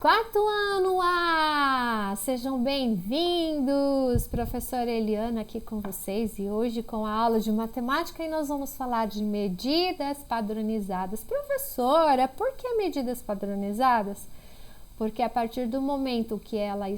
Quarto ano A! Sejam bem-vindos! Professora Eliana aqui com vocês e hoje com a aula de matemática e nós vamos falar de medidas padronizadas. Professora, por que medidas padronizadas? Porque a partir do momento que ela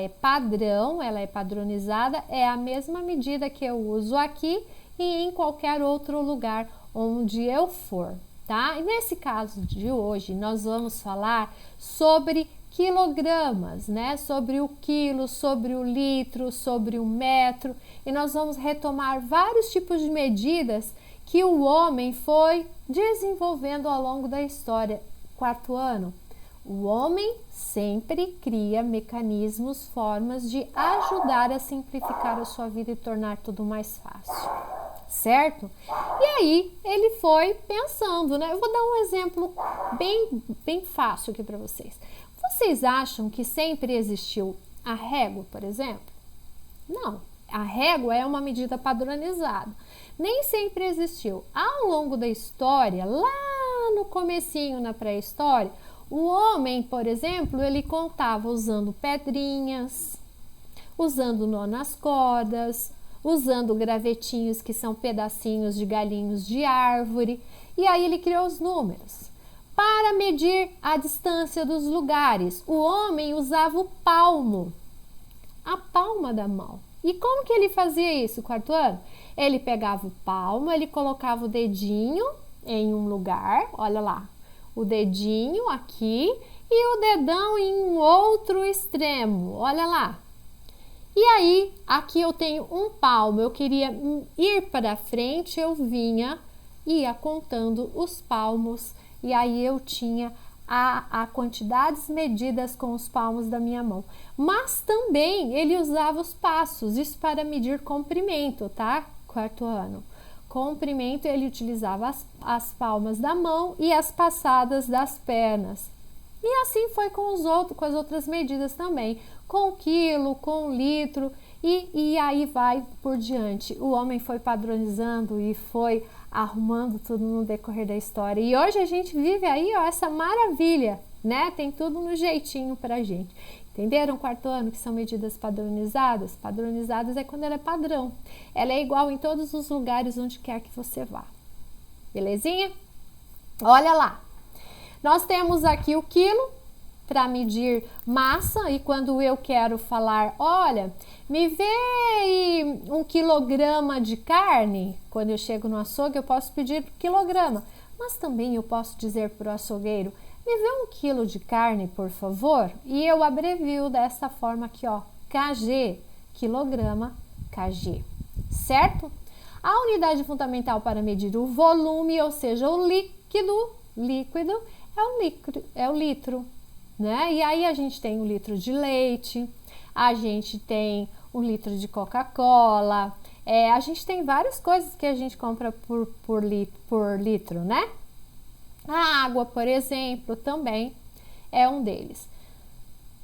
é padrão, ela é padronizada, é a mesma medida que eu uso aqui e em qualquer outro lugar onde eu for. Tá? E nesse caso de hoje, nós vamos falar sobre quilogramas, né? Sobre o quilo, sobre o litro, sobre o metro, e nós vamos retomar vários tipos de medidas que o homem foi desenvolvendo ao longo da história. Quarto ano, o homem sempre cria mecanismos, formas de ajudar a simplificar a sua vida e tornar tudo mais fácil. Certo? E aí ele foi pensando, né? Eu vou dar um exemplo bem fácil aqui para vocês. Vocês acham que sempre existiu a régua, por exemplo? Não. A régua é uma medida padronizada. Nem sempre existiu. Ao longo da história, lá no comecinho, na pré-história, o homem, por exemplo, ele contava usando pedrinhas, usando nó nas cordas, usando gravetinhos, que são pedacinhos de galinhos de árvore, e aí ele criou os números. Para medir a distância dos lugares, o homem usava o palmo, a palma da mão. E como que ele fazia isso, quarto ano? Ele pegava o palmo, ele colocava o dedinho em um lugar, olha lá, o dedinho aqui e o dedão em um outro extremo, olha lá. E aí, aqui eu tenho um palmo, eu queria ir para frente, eu ia contando os palmos e aí eu tinha a quantidades medidas com os palmos da minha mão. Mas também ele usava os passos, isso para medir comprimento, tá? Quarto ano. Comprimento, ele utilizava as palmas da mão e as passadas das pernas. E assim foi com as outras medidas também, com o quilo, com o litro e aí vai por diante. O homem foi padronizando e foi arrumando tudo no decorrer da história. E hoje a gente vive aí, ó, essa maravilha, né? Tem tudo no jeitinho pra gente. Entenderam, quarto ano, que são medidas padronizadas? Padronizadas é quando ela é padrão. Ela é igual em todos os lugares onde quer que você vá. Belezinha? Olha lá. Nós temos aqui o quilo para medir massa e quando eu quero falar, olha, me vê aí 1 quilograma de carne, quando eu chego no açougue eu posso pedir quilograma, mas também eu posso dizer para o açougueiro, me vê 1 quilo de carne, por favor, e eu abrevio dessa forma aqui, ó, kg, quilograma, kg, certo? A unidade fundamental para medir o volume, ou seja, o líquido, é o litro, né? E aí a gente tem 1 litro de leite, a gente tem 1 litro de Coca-Cola, a gente tem várias coisas que a gente compra por litro, né? A água, por exemplo, também é um deles.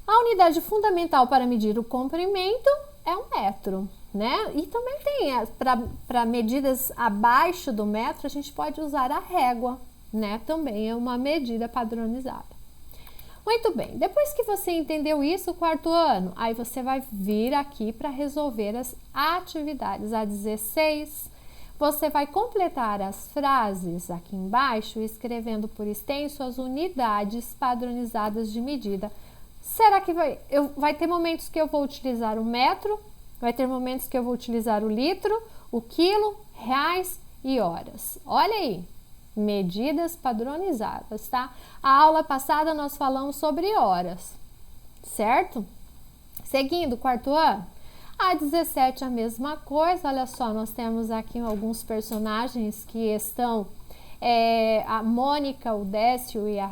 A unidade fundamental para medir o comprimento é o metro, né? E também tem, para medidas abaixo do metro, a gente pode usar a régua, né? Também é uma medida padronizada. Muito bem, depois que você entendeu isso, quarto ano, aí você vai vir aqui para resolver as atividades. A 16, você vai completar as frases aqui embaixo, escrevendo por extenso as unidades padronizadas de medida. Será que vai ter momentos que eu vou utilizar o metro, vai ter momentos que eu vou utilizar o litro, o quilo, reais e horas. Olha aí. Medidas padronizadas, tá? A aula passada nós falamos sobre horas, certo? Seguindo, quarto ano. A 17 a mesma coisa, olha só, nós temos aqui alguns personagens que estão, a Mônica, o Décio e a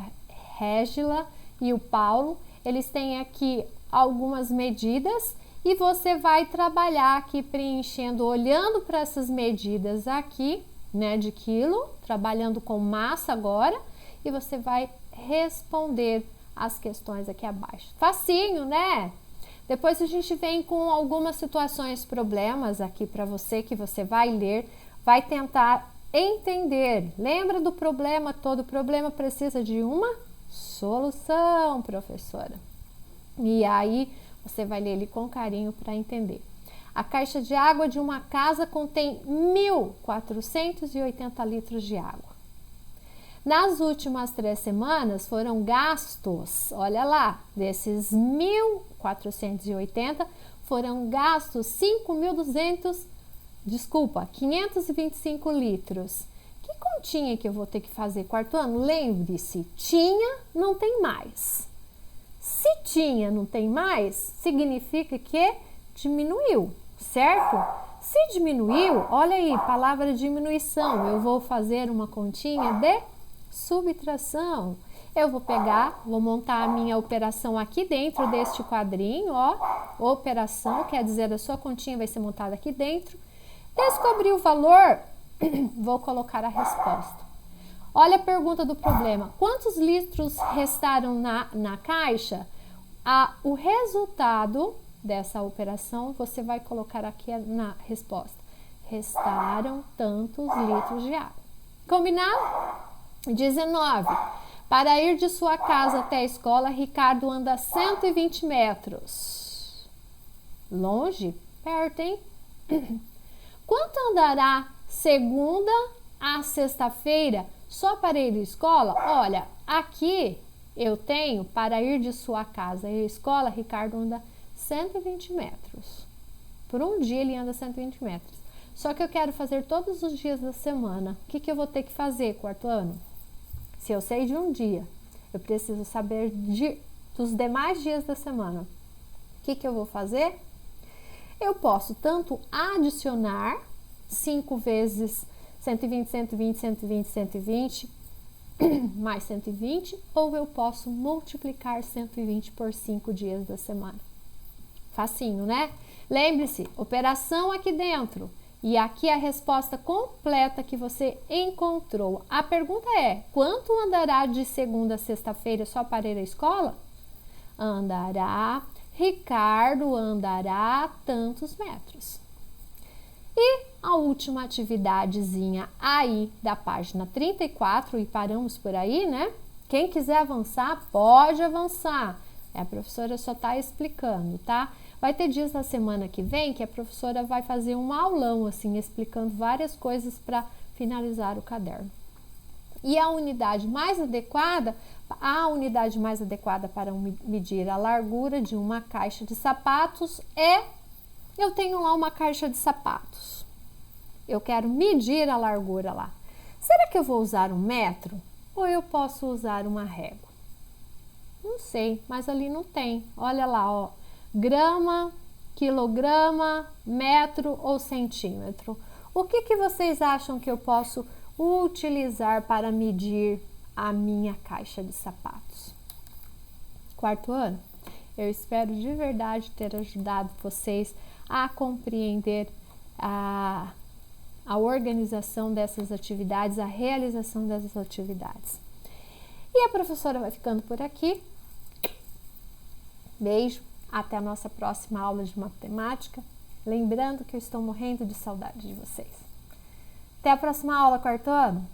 Régila e o Paulo, eles têm aqui algumas medidas e você vai trabalhar aqui preenchendo, olhando para essas medidas aqui, né, de quilo, trabalhando com massa agora, e você vai responder as questões aqui abaixo. Facinho, né? Depois a gente vem com algumas situações, problemas aqui para você, que você vai ler, vai tentar entender. Lembra do problema? Todo problema precisa de uma Solução, professora. E aí, você vai ler ele com carinho para entender. A caixa de água de uma casa contém 1.480 litros de água. Nas últimas 3 semanas foram gastos, olha lá, desses 1.480, foram gastos 525 litros. Que continha que eu vou ter que fazer, quarto ano? Lembre-se, tinha, não tem mais. Se tinha, não tem mais, significa que diminuiu, certo? Se diminuiu, olha aí, palavra diminuição, eu vou fazer uma continha de subtração. Eu vou pegar, vou montar a minha operação aqui dentro deste quadrinho, ó, operação, quer dizer, a sua continha vai ser montada aqui dentro. Descobri o valor, vou colocar a resposta. Olha a pergunta do problema. Quantos litros restaram na caixa? O resultado dessa operação você vai colocar aqui na resposta. Restaram tantos litros de água. Combinado? 19. Para ir de sua casa até a escola, Ricardo anda 120 metros. Longe? Perto, hein? Quanto andará segunda a sexta-feira só para ir à escola? Olha, aqui eu tenho para ir de sua casa e à escola, Ricardo anda 120 metros. Por um dia ele anda 120 metros. Só que eu quero fazer todos os dias da semana. O que eu vou ter que fazer, quarto ano? Se eu sei de um dia, eu preciso saber dos demais dias da semana. O que eu vou fazer? Eu posso tanto adicionar 5 vezes 120, 120, 120, 120, mais 120, ou eu posso multiplicar 120 por 5 dias da semana. Facinho, né? Lembre-se, operação aqui dentro. E aqui a resposta completa que você encontrou. A pergunta é, quanto andará de segunda a sexta-feira só para ir à escola? Ricardo andará tantos metros. E a última atividadezinha aí da página 34, e paramos por aí, né? Quem quiser avançar, pode avançar. A professora só está explicando, tá? Vai ter dias na semana que vem que a professora vai fazer um aulão, assim, explicando várias coisas para finalizar o caderno. E a unidade mais adequada para medir a largura de uma caixa de sapatos eu tenho lá uma caixa de sapatos. Eu quero medir a largura lá. Será que eu vou usar 1 metro? Ou eu posso usar uma régua? Não sei, mas ali não tem. Olha lá, ó. Grama, quilograma, metro ou centímetro. O que vocês acham que eu posso utilizar para medir a minha caixa de sapatos? Quarto ano, eu espero de verdade ter ajudado vocês a compreender a organização dessas atividades, a realização dessas atividades. E a professora vai ficando por aqui. Beijo, até a nossa próxima aula de matemática. Lembrando que eu estou morrendo de saudade de vocês. Até a próxima aula, quarto ano!